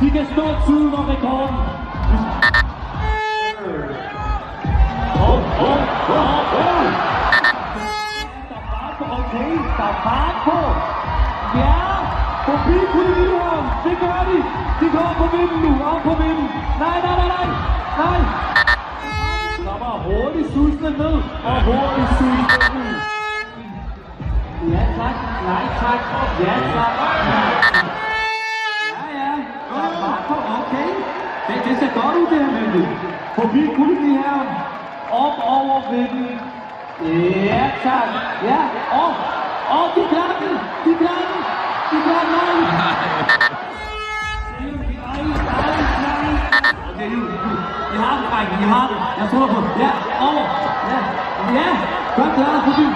De kan stå tiden og rekorden. Okay, der er fart på. Ja, forbi kolonien. Det gør de. De går på vinden nu. Op på vinden. Nej. Kommer hurtigt susende ned. Og hurtigt susende ud. Ja tak. Nej tak. Ja tak. Ja. Der er fart på. Okay. Det ser godt ud det her, Mette. Forbi kolonien her. Op over vinden. Ja, tak. Ja, op. De klarer den. Nej. Okay, I har den, drenge. I har den. Jeg tror på. Ja, over. Ja. Godt klaret forbi.